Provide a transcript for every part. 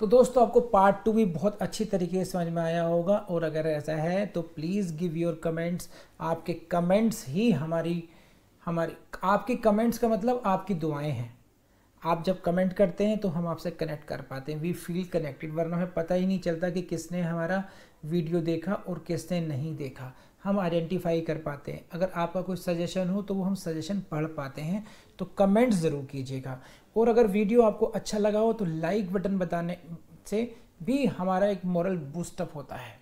तो दोस्तों आपको पार्ट 2 भी बहुत अच्छी तरीके से समझ में आया होगा, और अगर ऐसा है तो प्लीज़ गिव योर कमेंट्स। आपके कमेंट्स ही हमारी आपके कमेंट्स का मतलब आपकी दुआएं हैं। आप जब कमेंट करते हैं तो हम आपसे कनेक्ट कर पाते हैं, वी फील कनेक्टेड, वरना हमें पता ही नहीं चलता कि किसने हमारा वीडियो देखा और किसने नहीं देखा। हम आइडेंटिफाई कर पाते हैं। अगर आपका कोई सजेशन हो तो वो हम सजेशन पढ़ पाते हैं, तो कमेंट्स ज़रूर कीजिएगा। और अगर वीडियो आपको अच्छा लगा हो तो लाइक बटन बताने से भी हमारा एक मोरल बूस्टअप होता है।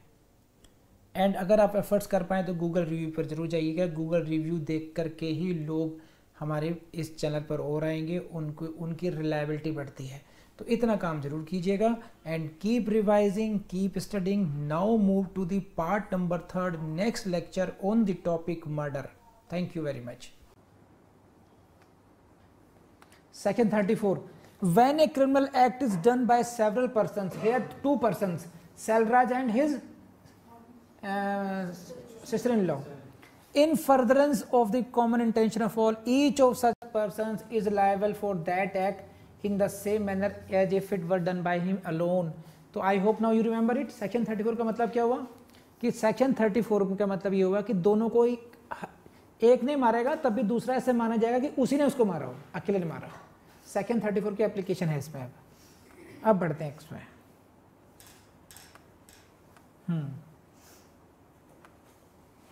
एंड अगर आप एफर्ट्स कर पाएँ तो गूगल रिव्यू पर ज़रूर जाइएगा। गूगल रिव्यू देख करके ही लोग हमारे इस चैनल पर और आएंगे, उनकी रिलायबिलिटी बढ़ती है। तो इतना काम जरूर कीजिएगा। And keep revising, keep studying. Now move to the part number 3, next lecture on the topic murder. Thank you very much. Section 34. When a criminal act is done by several persons, here two persons, Selraj and his sister-in-law, in furtherance of the common intention of all, each of such persons is liable for that act in the same manner as if it were done by him alone. तो I hope now you remember it. Section 34 का मतलब क्या हुआ कि Section 34 का मतलब ये हुआ कि दोनों को एक ने मारेगा तब भी दूसरा ऐसे माना जाएगा कि उसी ने उसको मारा हो, अकेले ने मारा हो। Section 34 की एप्लीकेशन है इसमें। अब बढ़ते हैं इसमें।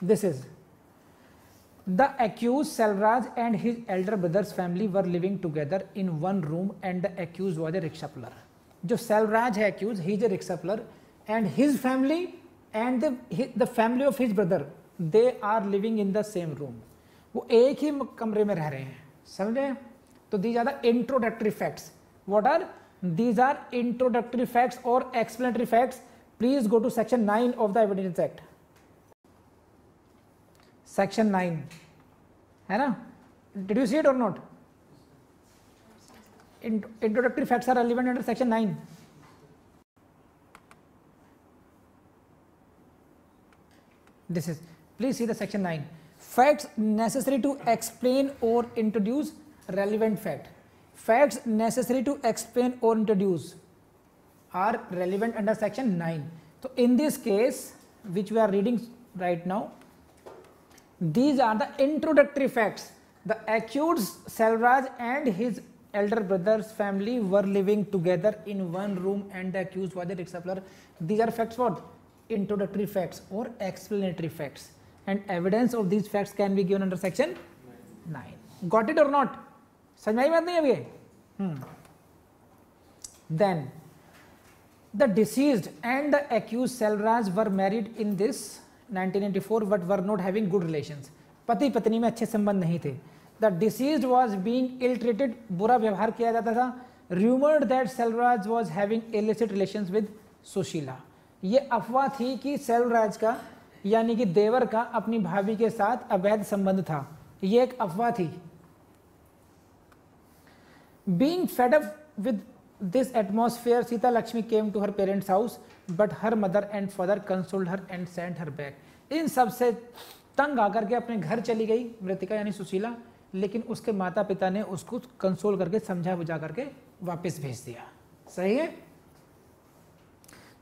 This is the accused Selraj and his elder brother's family were living together in one room and the accused was a rickshaw puller. जो Selraj है accused, he is a rickshaw puller and his family and the family of his brother, they are living in the same room. वो एक ही कमरे में रह रहे हैं, समझे? तो these are the introductory facts. What are these? Are introductory facts or explanatory facts. Please go to section 9 of the Evidence Act. Section 9 है ना? Did you see it or not? Introductory facts are relevant under section 9. This is, please see the section 9. Facts necessary to explain or introduce relevant fact. Facts necessary to explain or introduce are relevant under section 9. So in this case which we are reading right now, these are the introductory facts. The accused Selraj and his elder brother's family were living together in one room and the accused was a rickshaw puller. These are facts for introductory facts or explanatory facts, and evidence of these facts can be given under section 9. Got it or not? समझ में आई बात नहीं अभी? Then the deceased and the accused Selraj were married in this 1994 but were not having good relations. पति पत्नी में अच्छे संबंध नहीं थे. The deceased was being ill treated, बुरा व्यवहार किया जाता था. Rumored that Selraj was having illicit relations with Sushila. ये अफवाह थी कि सेलराज का यानी कि देवर का अपनी भाभी के साथ अवैध संबंध था. ये एक अफवाह थी. Being fed up with this atmosphere, Sita Lakshmi came to her parents' house, but her mother and father consoled her and sent her back. इन सब से तंग आकर के अपने घर चली गई मृतिका यानी सुशीला, लेकिन उसके माता पिता ने उसको कंसोल करके समझा बुझा करके वापस भेज दिया. सही है?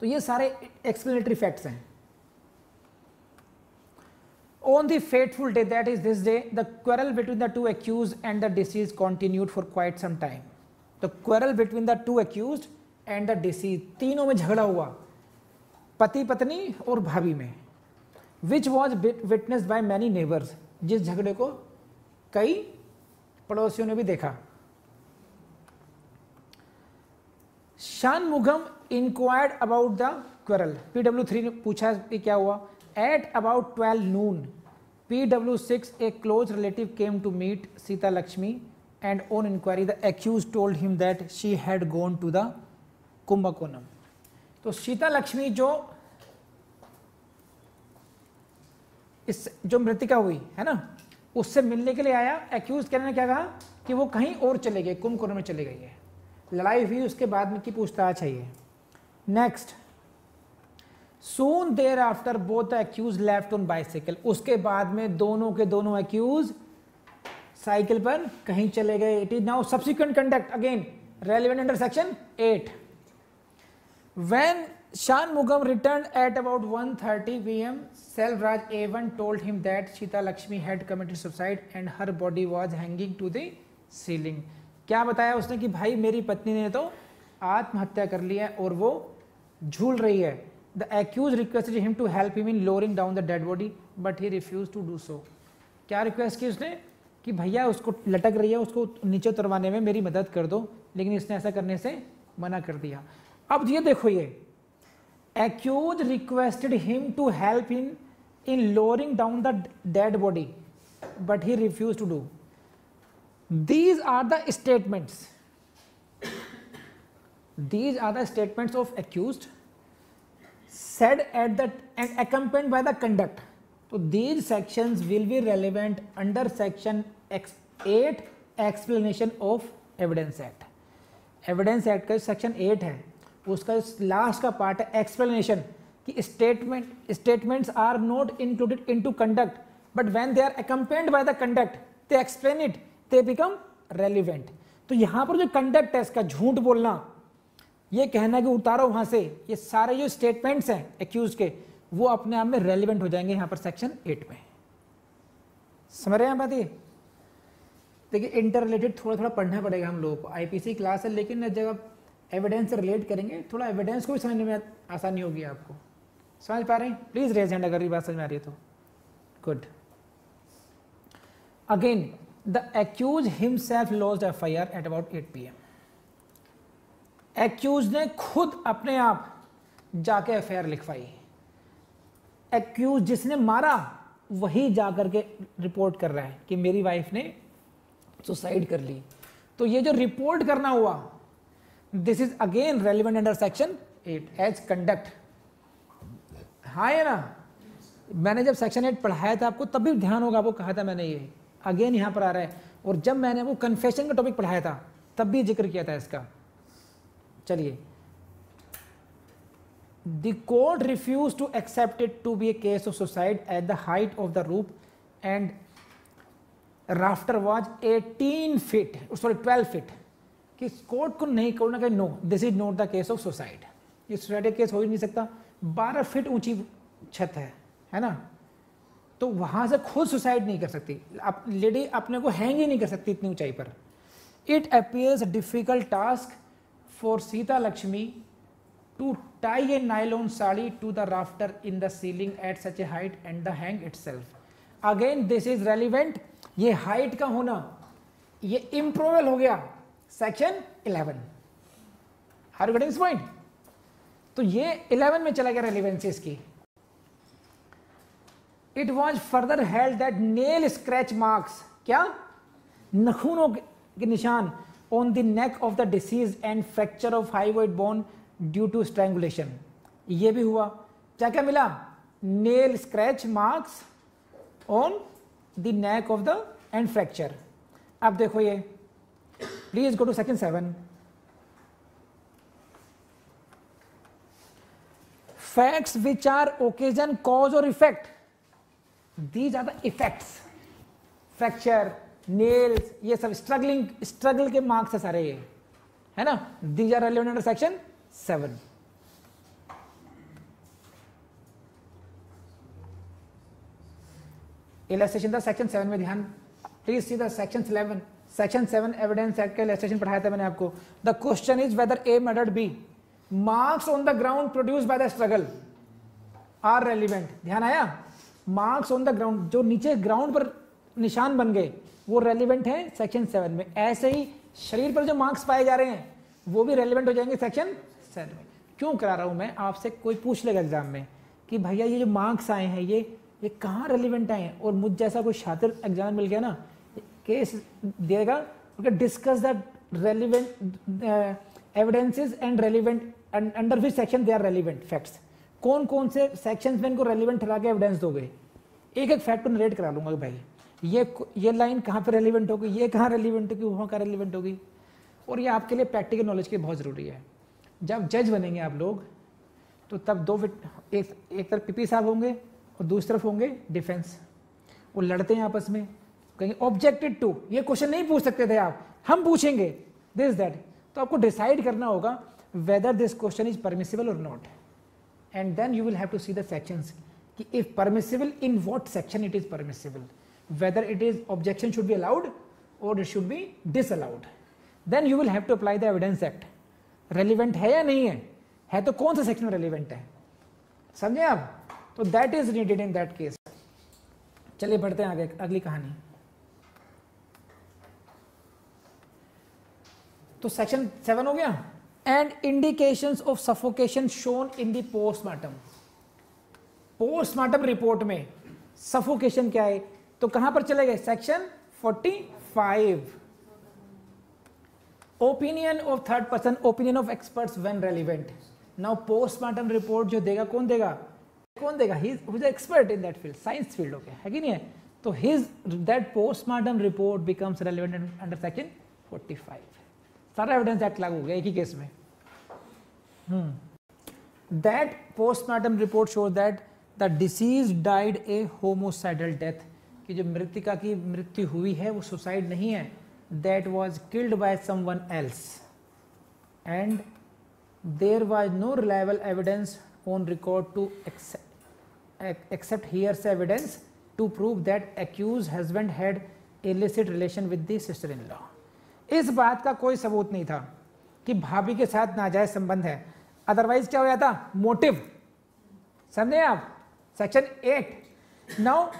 तो ये सारे एक्सप्लेनेटरी फैक्ट्स हैं. On the fateful day, that is this day, the quarrel between the two accused and the deceased continued for quite some time. The quarrel between the two accused and the deceased, तीनों में झगड़ा हुआ, पति पत्नी और भाभी में, which was witnessed by many neighbors. जिस झगड़े को कई पड़ोसियों ने भी देखा. Shanmugam inquired about the quarrel. PW3 ने पूछा कि क्या हुआ. At about 12 noon, PW6, a close relative, came to meet Sita Lakshmi, and on inquiry the accused told him that she had gone to the Kumbakonam. तो सीता लक्ष्मी जो मृतिका हुई है ना, उससे मिलने के लिए आया. एक्यूज कहने ने क्या कहा कि वो कहीं और चले गए, कुंभकोणम में चले गई है. लड़ाई हुई, उसके बाद में की पूछताछ है ये. Next, Soon thereafter both the accused left on bicycle. उसके बाद में दोनों के दोनों accused साइकिल पर कहीं चले गए. It is now subsequent conduct, again relevant under section 8. When Shanmugam returned at about 1:30 p.m., Selvraj A1 told him that Sita Lakshmi had committed suicide and her body was hanging to the ceiling. क्या बताया उसने कि भाई मेरी पत्नी ने तो आत्महत्या कर लिया और वो झूल रही है. The accused requested him to help him in lowering down the dead body, but he refused to do so. क्या रिक्वेस्ट की उसने कि भैया उसको लटक रही है, उसको नीचे उतरवाने में मेरी मदद कर दो, लेकिन इसने ऐसा करने से मना कर दिया. अब ये देखो, ये accused requested him to help him in lowering down the dead body, but he refused to do. These are the statements. These are the statements of accused said at the and accompanied by the conduct. So these sections will be relevant under section 8 explanation of evidence act. Evidence act का section 8 है, उसका last का part है explanation कि statements are not included into conduct, but when they are accompanied by the conduct they explain it, they become relevant. तो यहाँ पर जो कंडक्ट है इसका, झूठ बोलना, ये कहना कि उतारो वहां से, ये सारे जो स्टेटमेंट्स हैं एक्यूज के, वो अपने आप में रेलिवेंट हो जाएंगे यहाँ पर सेक्शन 8 में. समझ रहे हैं बात? ये देखिए इंटर रिलेटेड थोड़ा थोड़ा पढ़ना पड़ेगा हम लोगों को. आईपीसी क्लास है, लेकिन जब आप एविडेंस से रिलेट करेंगे थोड़ा एविडेंस को भी समझने में आसानी होगी आपको. समझ पा रहे हैं? प्लीज रेज हैंड अगर ये बात समझ में आ रही है तो. Good. Again the accused himself lodged FIR at about 8 PM. Accused ने खुद अपने आप जाके एफआईआर लिखवाई. एक्यूज जिसने मारा वही जाकर के रिपोर्ट कर रहा है कि मेरी वाइफ ने सुसाइड कर ली. तो ये जो रिपोर्ट करना हुआ, this is again relevant under section 8 as conduct. हाँ है ना? मैंने जब सेक्शन 8 पढ़ाया था आपको तब भी ध्यान होगा, आपको कहा था मैंने, ये अगेन यहां पर आ रहा है. और जब मैंने वो कन्फेशन का टॉपिक पढ़ाया था तब भी जिक्र किया था इसका. चलिए, the court refused to accept it to be a case of suicide at the height of the roof and rafter was 18 feet, sorry 12 feet. कि कोर्ट को नहीं कहना कि no, this is not the case of suicide, ये suicide case हो ही नहीं सकता. 12 फीट ऊंची छत है ना? तो वहां से खुद सुसाइड नहीं कर सकती लेडी, अपने को हैंग ही नहीं कर सकती इतनी ऊंचाई पर. It appears difficult task for Sita Lakshmi to tie a nylon sari to the rafter in the ceiling at such a height and the hang itself. Again this is relevant. ये height का होना ये improbable हो गया section 11. Are you getting this point? तो ये 11 में चला गया रेलिवेंसी इसकी. It was further held that nail scratch marks, क्या नखूनों के निशान on the neck of the deceased and fracture of hyoid bone due to strangulation. ये भी हुआ. क्या क्या मिला? nail scratch marks on the neck of the and fracture. अब देखो ये, please go to section 7. Facts which are occasion, cause or effect. These are the effects. Fracture, nails, ये सब स्ट्रगल के मार्क्स है सारे, ये है ना? These are relevant under section 7. Illustration था सेक्शन 7 में, ध्यान please see the section 11. Section 7 evidence act का इलस्ट्रेशन पढ़ाया था मैंने आपको. The question is whether A murdered B, marks on the ground produced by the struggle are relevant. ध्यान आया? मार्क्स ऑन द ग्राउंड, जो नीचे ग्राउंड पर निशान बन गए, वो रेलिवेंट है सेक्शन 7 में. ऐसे ही शरीर पर जो मार्क्स पाए जा रहे हैं वो भी रेलिवेंट हो जाएंगे सेक्शन 7 में. क्यों करा रहा हूं मैं? आपसे कोई पूछ लेगा एग्जाम में कि भैया ये जो मार्क्स आए हैं ये कहाँ रेलिवेंट आए हैं, और मुझ जैसा कोई छात्र एग्जाम मिल गया ना, केस देगा, discuss the relevant evidences and relevant under which section they are relevant facts. कौन कौन से सेक्शंस में इनको रेलिवेंट ठहरा के एविडेंस दोगे, एक एक फैक्ट को नरेट करा लूंगा कि भाई ये लाइन कहाँ पे रेलिवेंट होगी, ये कहाँ रेलिवेंट होगी, वहाँ कहाँ रेलिवेंट होगी. और ये आपके लिए प्रैक्टिकल नॉलेज के बहुत ज़रूरी है. जब जज बनेंगे आप लोग तो तब एक तरफ पीपी साहब होंगे और दूसरी तरफ होंगे डिफेंस. वो लड़ते हैं आपस में, कहेंगे ऑब्जेक्टेड टू, ये क्वेश्चन नहीं पूछ सकते थे आप, हम पूछेंगे दिस दैट. तो आपको डिसाइड करना होगा whether this question is permissible or not, and then you will have to see the sections कि if permissible, in what section it is permissible, whether it is objection should be allowed or it should be disallowed. Then you will have to apply the evidence act. relevant है या नहीं है तो कौन सा section relevant है, समझे आप? तो that is needed in that case. चलिए बढ़ते हैं आगे, अगली कहानी. तो सेक्शन 7 हो गया. And indications of suffocation shown in the postmortem. Postmortem report में सफोकेशन क्या है, तो कहां पर चले गए? Section 45. Opinion of third person, opinion of experts when relevant. Now postmortem report जो देगा कौन देगा? कौन देगा? He is expert in that field, science field. Okay, है कि नहीं है? तो his that postmortem report becomes relevant under section 45. सारा एविडेंस एक्ट लागू हो गया एक ही केस में. That postmortem report show that the deceased died a homicidal death, कि जो मृतिका की मृत्यु हुई है वो सुसाइड नहीं है, that was killed by someone else, and there was no reliable evidence on record to accept hearsay evidence to prove that accused husband had illicit relation with the sister in law. इस बात का कोई सबूत नहीं था कि भाभी के साथ नाजायज संबंध है, अदरवाइज क्या हो जाता? मोटिव. समझे आप? Section 8. Now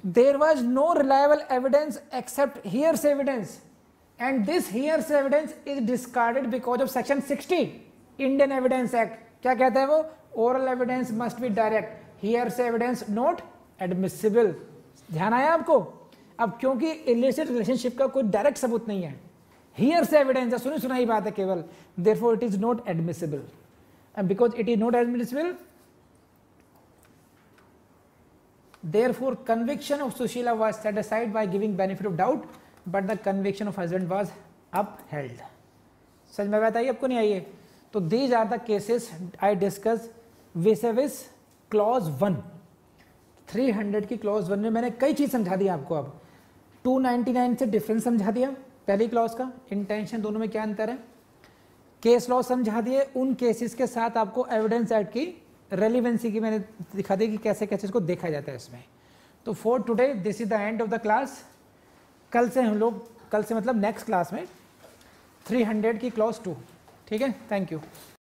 there was no reliable evidence except hearsay evidence, and this hearsay evidence is discarded because of section 60 Indian evidence act. क्या कहता है वो? Oral evidence must be direct, hearsay evidence not admissible. ध्यान आया आपको? अब क्योंकि illicit relationship का कोई डायरेक्ट सबूत नहीं है, हियर्स एविडेंस है, सुनी सुनाई बात है केवल, therefore it is not admissible. And because it is not admissible, therefore conviction of Sushila was set aside by giving benefit of doubt, but the conviction of husband was upheld. समझ में बात आई आपको? नहीं आई है? तो these are the cases I discuss vis-a-vis clause 1. 300 की clause 1 में मैंने कई चीज समझा दी आपको. अब 299 से डिफरेंस समझा दिया, पहली क्लॉज का इंटेंशन दोनों में क्या अंतर है, केस लॉ समझा दिए, उन केसेस के साथ आपको एविडेंस एक्ट की रेलिवेंसी की मैंने दिखा दी कि कैसे कैसे इसको देखा जाता है इसमें. तो for today this is the end of the class. कल से हम लोग, कल से मतलब नेक्स्ट क्लास में 300 की क्लॉज 2. ठीक है, थैंक यू.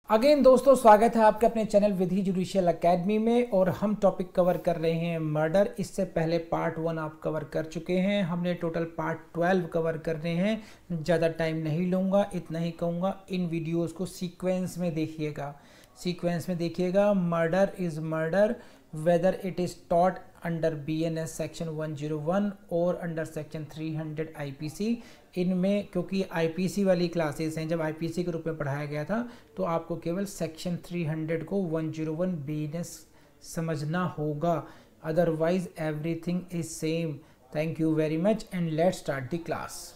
अगेन दोस्तों, स्वागत है आपके अपने चैनल विधि जुडिशियल एकेडमी में, और हम टॉपिक कवर कर रहे हैं मर्डर. इससे पहले पार्ट 1 आप कवर कर चुके हैं, हमने टोटल पार्ट 12 कवर कर रहे हैं. ज़्यादा टाइम नहीं लूँगा, इतना ही कहूँगा, इन वीडियोस को सीक्वेंस में देखिएगा, सीक्वेंस में देखिएगा. Murder is murder whether it is taught under BNS section 101 और अंडर सेक्शन 300 IPC. इनमें क्योंकि IPC वाली क्लासेस हैं, जब IPC के रूप में पढ़ाया गया था तो आपको केवल सेक्शन 300 को 101 BNS समझना होगा, otherwise everything is same. Thank you very much and let's start the class.